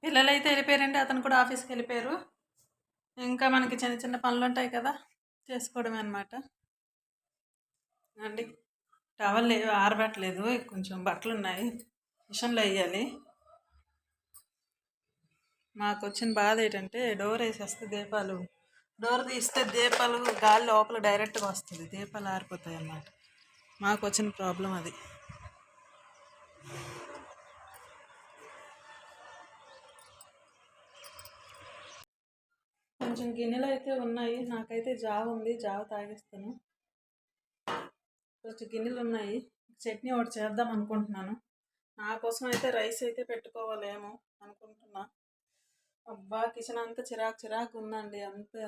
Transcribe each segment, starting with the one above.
పిల్లలైతే వెళ్ళిపోయారండి. అతను కూడా ఆఫీస్కి వెళ్ళిపోయారు. ఇంకా మనకి చిన్న చిన్న పనులు ఉంటాయి కదా, చేసుకోవడమే అనమాట అండి. టవల్ ఆరబెట్టలేదు, కొంచెం బట్టలు ఉన్నాయి, మిషన్లో వేయాలి. మాకు వచ్చిన బాధ ఏంటంటే డోర్ వేసేస్తే డోర్ తీస్తే దీపాలు గాలి లోపల డైరెక్ట్గా వస్తుంది, దీపాలు ఆరిపోతాయి అన్నమాట. మాకు వచ్చిన ప్రాబ్లం అది. కొంచెం గిన్నెలు అయితే ఉన్నాయి, నాకైతే జావ ఉంది, జావ తాగేస్తాను. కొంచెం గిన్నెలు ఉన్నాయి, చట్నీ ఒకటి చేద్దాం అనుకుంటున్నాను. నా కోసం అయితే రైస్ అయితే పెట్టుకోవాలేమో అనుకుంటున్నా. అబ్బా, కిచెన్ అంతా చిరాకు ఉందండి.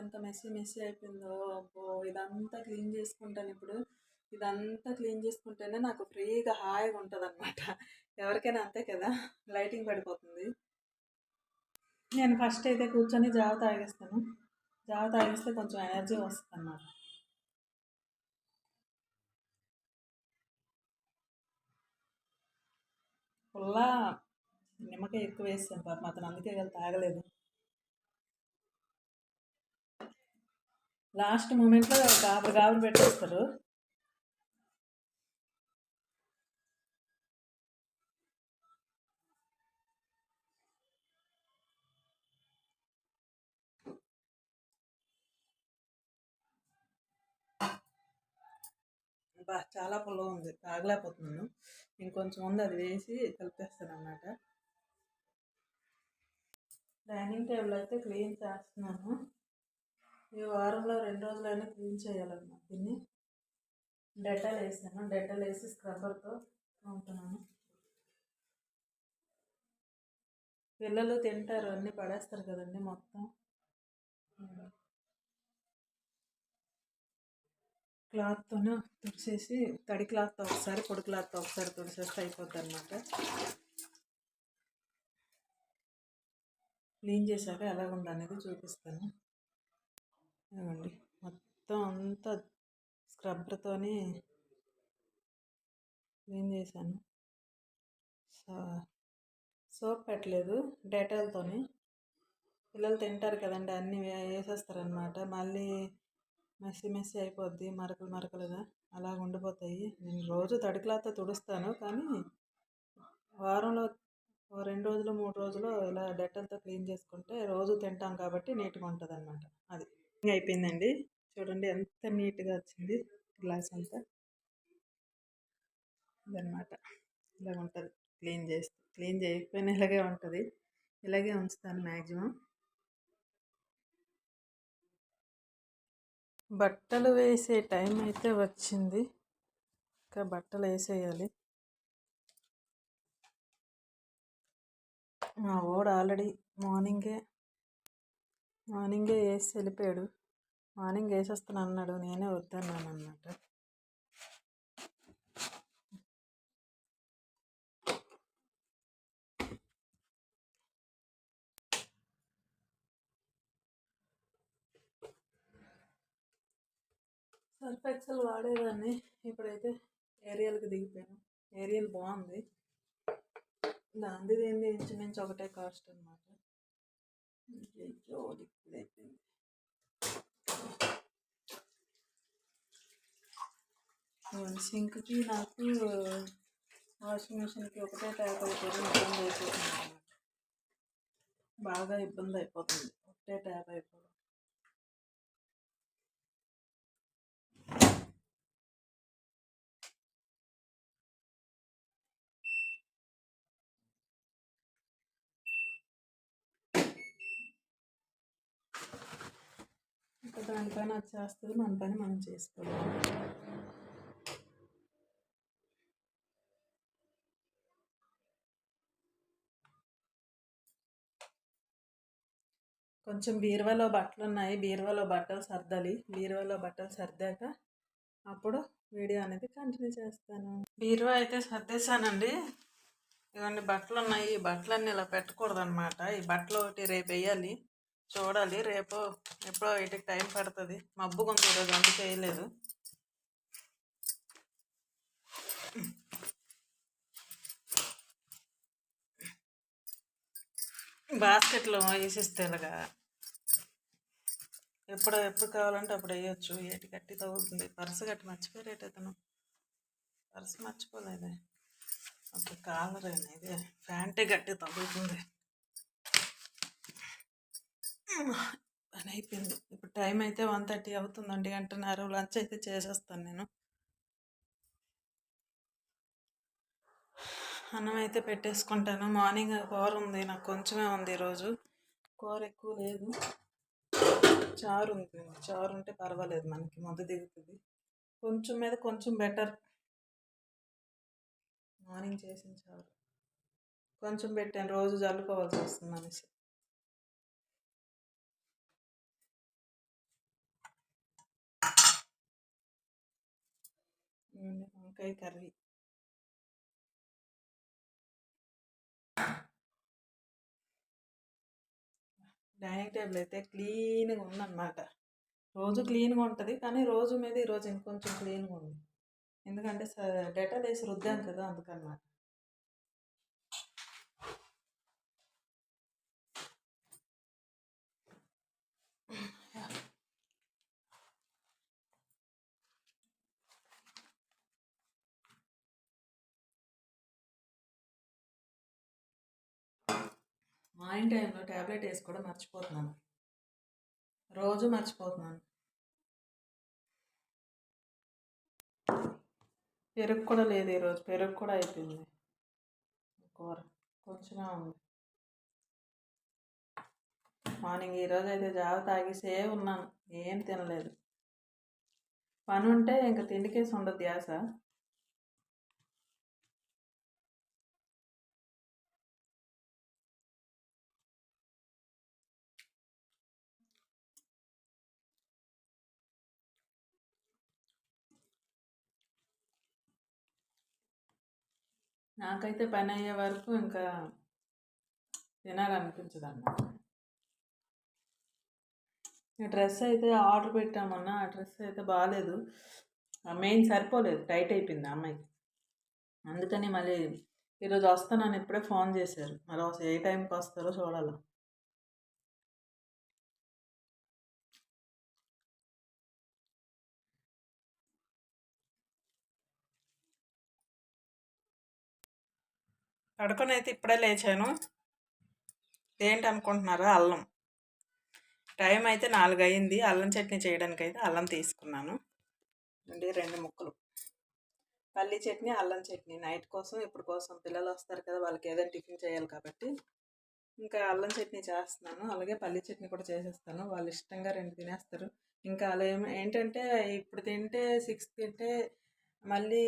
ఎంత మెస్సీ అయిపోయిందో. అబ్బో, ఇదంతా క్లీన్ చేసుకుంటాను ఇప్పుడు. ఇదంతా క్లీన్ చేసుకుంటేనే నాకు ఫ్రీగా హాయిగా ఉంటుంది అనమాట. ఎవరికైనా అంతే కదా, లైటింగ్ పడిపోతుంది. నేను ఫస్ట్ అయితే కూర్చొని జావ తాగేస్తాను. జావ తాగేస్తే కొంచెం ఎనర్జీ వస్తుంది అన్నమాట. ఫుల్లా నిమ్మకాయ ఎక్కువ వేసాను పాపం, అతను అందుకే కదా తాగలేదు. లాస్ట్ మూమెంట్లో గాబరు పెట్టేస్తారు. చాలా పుల్లగా ఉంది, తాగలేకపోతున్నాను. ఇంకొంచెం ఉంది, అది వేసి కలిపేస్తాను అన్నమాట. డైనింగ్ టేబుల్ అయితే క్లీన్ చేస్తున్నాను. ఈ వారంలో 2 రోజులైనా క్లీన్ చేయాలన్నమాట. దీన్ని డెటాల్ వేసాను, డెటాల్ వేసి స్క్రబ్బర్తో ఉంటున్నాను. పిల్లలు తింటారు, అన్నీ పడేస్తారు కదండి మొత్తం. క్లాత్తోనే తుడిచేసి, తడి క్లాత్తో ఒకసారి, పొడి క్లాత్తో ఒకసారి తుడిచేస్తే అయిపోద్ది అనమాట. క్లీన్ చేశాక ఎలాగుంది అనేది చూపిస్తాను. ఇవ్వండి, మొత్తం అంతా స్క్రబ్బర్తోని క్లీన్ చేశాను. సోప్ పెట్టలేదు, డెటాల్తోని. పిల్లలు తింటారు కదండి, అన్నీ వేసేస్తారనమాట. మళ్ళీ మెస్సీ అయిపోద్ది, మరకలుగా అలా ఉండిపోతాయి. నేను రోజు తడి క్లాత్తో తుడుస్తాను, కానీ వారంలో 2 రోజులు 3 రోజులు ఇలా డెటాల్తో క్లీన్ చేసుకుంటే రోజు తింటాం కాబట్టి నీట్గా ఉంటుంది అనమాట. అది అయిపోయిందండి. చూడండి ఎంత నీట్గా వచ్చింది గ్లాస్ అంతా. ఇదనమాట, ఇలా ఉంటుంది. క్లీన్ చేయకపోయినా ఇలాగే ఉంటుంది. ఇలాగే ఉంచుతాను మ్యాక్సిమం. బట్టలు వేసే టైం అయితే వచ్చింది, ఇంకా బట్టలు వేసేయాలి. మా వాడు ఆల్రెడీ మార్నింగే వేసి వెళ్ళిపోయాడు. మార్నింగ్ వేసేస్తాను అన్నాడు, నేనే వద్దన్నాను అన్నమాట. సర్ఫ్ ఎక్సెల్ వాడేదాన్ని, ఇప్పుడైతే ఏరియల్కి దిగిపోయాను. ఏరియల్ బాగుంది, దాంది ఏంది ఇంచుమించు ఒకటే కాస్ట్ అనమాట. లిక్విడ్ అయిపోయింది. సింక్కి నాకు వాషింగ్ మిషన్కి ఒకటే ట్యాప్ అయిపోయింది, ఇబ్బంది అయిపోతుంది అనమాట. బాగా ఇబ్బంది అయిపోతుంది ఒకటే ట్యాప్ అయిపోతుంది. ఇంకా దానిపైన వచ్చేస్తుంది, మన పని మనం చేసుకోవాలి. కొంచెం బీరువాలో బట్టలు ఉన్నాయి, బీరువాలో బట్టలు సర్దాలి. బీరువాలో బట్టలు సర్దాక అప్పుడు వీడియో అనేది కంటిన్యూ చేస్తాను. బీరువా అయితే సర్దేశానండి. ఇవన్నీ బట్టలు ఉన్నాయి, ఈ బట్టలన్నీ ఇలా పెట్టకూడదు అనమాట. ఈ బట్టలు ఒకటి రేపు వేయాలి, చూడాలి. రేపు ఎప్పుడో వీటికి టైం పడుతుంది, మబ్బు కొంత ఈరోజు అందుకు వేయలేదు. బాస్కెట్లో వేసిస్తే ఇలాగా ఎప్పుడు కావాలంటే అప్పుడు వేయచ్చు. ఏటి గట్టి తగులుతుంది. పర్సు గట్టి మర్చిపోయారేట అతను. పర్సు మర్చిపోలేదే. ఓకే, కాలరేనా ఇది? ప్యాంటే గట్టి తగులుతుంది. పని అయిపోయింది. ఇప్పుడు టైం అయితే 1:30 అవుతుంది. 1:30 లంచ్ అయితే చేసేస్తాను నేను. అన్నం అయితే పెట్టేసుకుంటాను. మార్నింగ్ కూర ఉంది, నాకు కొంచెమే ఉంది ఈరోజు. కూర ఎక్కువ లేదు, చారు ఉంది. చారు ఉంటే పర్వాలేదు, మనకి ముద్ద దిగుతుంది. కొంచెం మీద కొంచెం బెటర్. మార్నింగ్ చేసిన చారు కొంచెం పెట్టాను, రోజు జల్లుకోవాల్సి వస్తుంది అనేసి. వంకాయ కర్రీ. డైనింగ్ టేబుల్ అయితే క్లీన్గా ఉందన్నమాట. రోజు క్లీన్గా ఉంటుంది, కానీ రోజు మీద ఈరోజు ఇంకొంచెం క్లీన్గా ఉంది. ఎందుకంటే డెటాల్ వేసి రుద్దాను కదా, అందుకన్నమాట. మార్నింగ్ టైంలో ట్యాబ్లెట్ వేసి కూడా మర్చిపోతున్నాను, రోజు మర్చిపోతున్నాను. పెరుగు కూడా లేదు ఈరోజు, పెరుగు కూడా అయిపోయింది. కూర కొంచెమే ఉంది. మార్నింగ్ ఈరోజు అయితే జావ తాగేసే ఉన్నాను, ఏం తినలేదు. పని ఉంటే ఇంకా తిండికేసి ఉండదు ధ్యాస. నాకైతే పని అయ్యే వరకు ఇంకా తినాలనిపించదు అన్నమాట. ఈ డ్రెస్ అయితే ఆర్డర్ పెట్టామన్నా, ఆ డ్రెస్ అయితే బాగాలేదు, మెయిన్ సరిపోలేదు, టైట్ అయిపోయింది అమ్మాయికి. అందుకని మళ్ళీ ఈరోజు వస్తానని ఇప్పుడే ఫోన్ చేశారు, మరి ఏ టైంకి వస్తారో చూడాలి. పడుకొని అయితే ఇప్పుడే లేచాను. ఏంటి అనుకుంటున్నారా? అల్లం. టైం అయితే 4 అయింది. అల్లం చట్నీ చేయడానికి అయితే అల్లం తీసుకున్నాను అండి, 2 ముక్కలు. పల్లి చట్నీ, అల్లం చట్నీ నైట్ కోసం, ఇప్పుడు కోసం. పిల్లలు వస్తారు కదా, వాళ్ళకి ఏదైనా టిఫిన్ చేయాలి కాబట్టి ఇంకా అల్లం చట్నీ చేస్తున్నాను. అలాగే పల్లి చట్నీ కూడా చేసేస్తాను, వాళ్ళు ఇష్టంగా 2 తినేస్తారు. ఇంకా అలా ఏంటంటే ఇప్పుడు తింటే 6 తింటే మళ్ళీ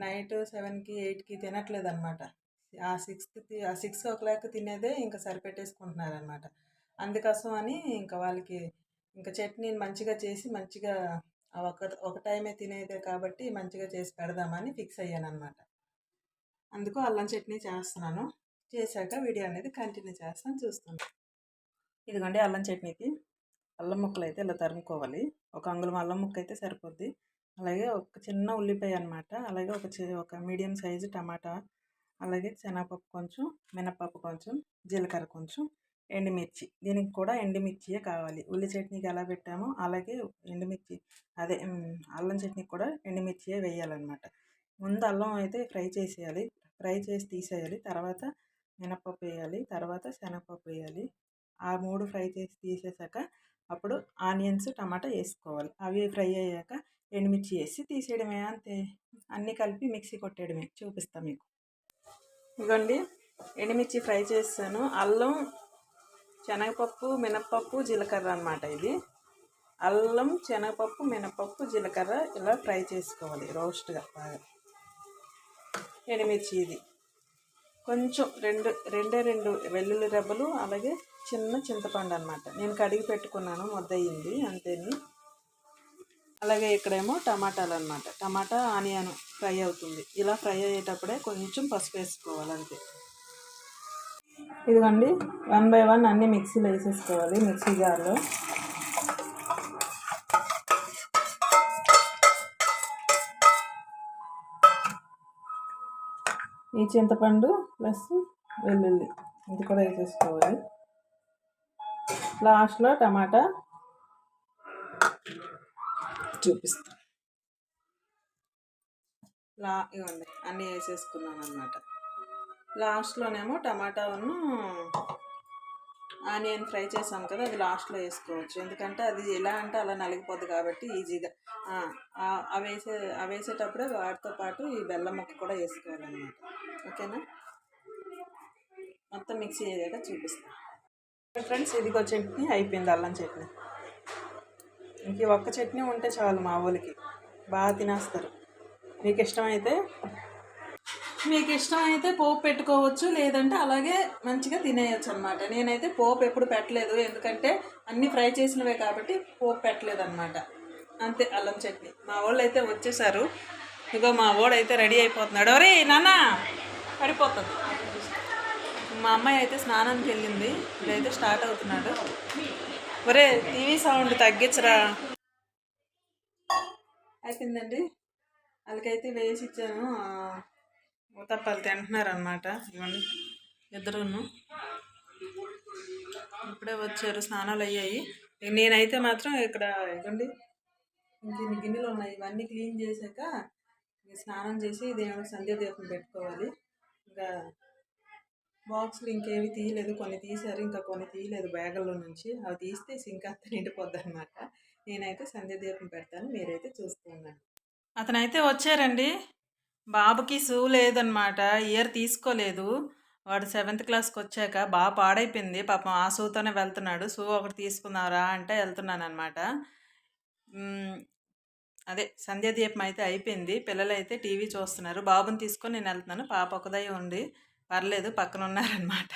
నైట్ 7కి 8కి తినట్లేదు అనమాట. ఆ 6 o'clock తినేదే ఇంకా సరిపెట్టేసుకుంటున్నారనమాట. అందుకోసం అని ఇంకా వాళ్ళకి ఇంకా చట్నీని మంచిగా చేసి, మంచిగా ఒక టైమే తినేదే కాబట్టి మంచిగా చేసి పెడదామని ఫిక్స్ అయ్యాను అనమాట. అందుకు అల్లం చట్నీ చేస్తున్నాను. చేశాక వీడియో అనేది కంటిన్యూ చేస్తాను, చూస్తాను. ఇదిగోండి అల్లం చట్నీకి అల్లం ముక్కలు అయితే ఇలా తరుముకోవాలి. ఒక అంగుళం అల్లం ముక్క అయితే సరిపోద్ది. అలాగే ఒక చిన్న ఉల్లిపాయ అనమాట. అలాగే ఒక మీడియం సైజు టమాటా, అలాగే శనగపప్పు కొంచెం, మినపప్పు కొంచెం, జీలకర్ర కొంచెం, ఎండుమిర్చి. దీనికి కూడా ఎండుమిర్చియే కావాలి. ఉల్లి చట్నీకి ఎలా పెట్టామో అలాగే ఎండుమిర్చి, అదే అల్లం చట్నీకి కూడా ఎండుమిర్చియే వేయాలన్నమాట. ముందు అల్లం అయితే ఫ్రై చేసేయాలి, ఫ్రై చేసి తీసేయాలి. తర్వాత మినపప్పు వేయాలి, తర్వాత శనగపప్పు వేయాలి. ఆ 3 ఫ్రై చేసి తీసేసాక అప్పుడు ఆనియన్స్, టమాటా వేసుకోవాలి. అవి ఫ్రై అయ్యాక ఎండుమిర్చి వేసి తీసేయడమే, అంతే. అన్నీ కలిపి మిక్సీ కొట్టేయడమే. చూపిస్తాను మీకు. ఇదిగోండి ఎండుమిర్చి ఫ్రై చేస్తాను. అల్లం, శనగపప్పు, మినపప్పు, జీలకర్ర అనమాట ఇది. అల్లం, శనగపప్పు, మినపప్పు, జీలకర్ర ఇలా ఫ్రై చేసుకోవాలి రోస్ట్గా బాగా. ఎండుమిర్చి ఇది కొంచెం రెండు వెల్లుల్లి రెబ్బలు, అలాగే చిన్న చింతపండు అనమాట. నేను కడిగి పెట్టుకున్నాను, ముద్దయింది అంతేని. అలాగే ఇక్కడేమో టమాటాలు అనమాట. టమాటా ఆనియన్ ఫ్రై అవుతుంది. ఇలా ఫ్రై అయ్యేటప్పుడే కొంచెం పసుపు వేసుకోవాలి, అంతే. ఇదిగోండి 1 by 1 అన్నీ మిక్సీలో వేసేసుకోవాలి, మిక్సీ జార్లో. ఈ చింతపండు ప్లస్ వెల్లుల్లి ఇది కూడా వేసేసుకోవాలి. లాస్ట్లో టమాటా చూపిస్తాను. ఇవ్వండి అన్నీ వేసేసుకున్నాను అనమాట. లాస్ట్లోనేమో టమాటాను ఆనియన్ ఫ్రై చేసాం కదా, అది లాస్ట్లో వేసుకోవచ్చు. ఎందుకంటే అది ఎలా అంటే అలా నలిగిపోద్ది కాబట్టి ఈజీగా. అవి వేసేటప్పుడే వాటితో పాటు ఈ బెల్లం ముక్క కూడా వేసుకోవాలన్నమాట. ఓకేనా, మొత్తం మిక్సీ అయ్యాక చూపిస్తాను ఫ్రెండ్స్. ఇదిగో చట్నీ అయిపోయింది, అల్లం చట్నీ. ఇంక ఒక్క చట్నీ ఉంటే చాలు, మా ఊళ్ళకి బాగా తినేస్తారు. మీకు ఇష్టమైతే పోపు పెట్టుకోవచ్చు, లేదంటే అలాగే మంచిగా తినేయచ్చు అనమాట. నేనైతే పోపు ఎప్పుడు పెట్టలేదు, ఎందుకంటే అన్నీ ఫ్రై చేసినవే కాబట్టి పోపు పెట్టలేదు అనమాట. అంతే, అల్లం చట్నీ. మా వాళ్ళు అయితే వచ్చేసారు. ఇగో మా వాడు అయితే రెడీ అయిపోతున్నాడు. ఒరే నాన్న పడిపోతుంది. మా అమ్మాయి అయితే స్నానానికి వెళ్ళింది, ఇదైతే స్టార్ట్ అవుతున్నాడు. ఒరే టీవీ సౌండ్ తగ్గించరా. అయిపోయిందండి, వాళ్ళకైతే వేసి ఇచ్చాను. ఊతప్పాలు తింటున్నారనమాట. ఇవన్నీ ఇద్దరును ఇప్పుడే వచ్చారు, స్నానాలు అయ్యాయి. నేనైతే మాత్రం ఇక్కడ ఇవ్వండి ఇంకెన్ని గిన్నెలు ఉన్నాయి, ఇవన్నీ క్లీన్ చేశాక స్నానం చేసి దేవుడికి సంధ్యాదీపం పెట్టుకోవాలి. ఇంకా బాక్సులు ఇంకేవి తీయలేదు, కొన్ని తీశారు, ఇంకా కొన్ని తీయలేదు బ్యాగుల్లో నుంచి. అవి తీస్తే సింక్ అంతా నిండిపోద్ది అనమాట. నేనైతే సంధ్యాదీపం పెడతాను, మీరైతే చూస్తూ ఉండండి. అతనైతే వచ్చారండి. బాబుకి షూ లేదనమాట, ఇయర్ తీసుకోలేదు. వాడు 7th క్లాస్కి వచ్చాక బాగా పాడైపోయింది పాపం, ఆ షూతోనే వెళ్తున్నాడు. షూ ఒకటి తీసుకున్నారా అంటే వెళ్తున్నాను అనమాట. అదే సంధ్యాదీపం అయితే అయిపోయింది, పిల్లలు అయితే టీవీ చూస్తున్నారు. బాబుని తీసుకొని నేను వెళ్తున్నాను, పాప ఒకదై ఉండి పర్లేదు పక్కన ఉన్నారనమాట.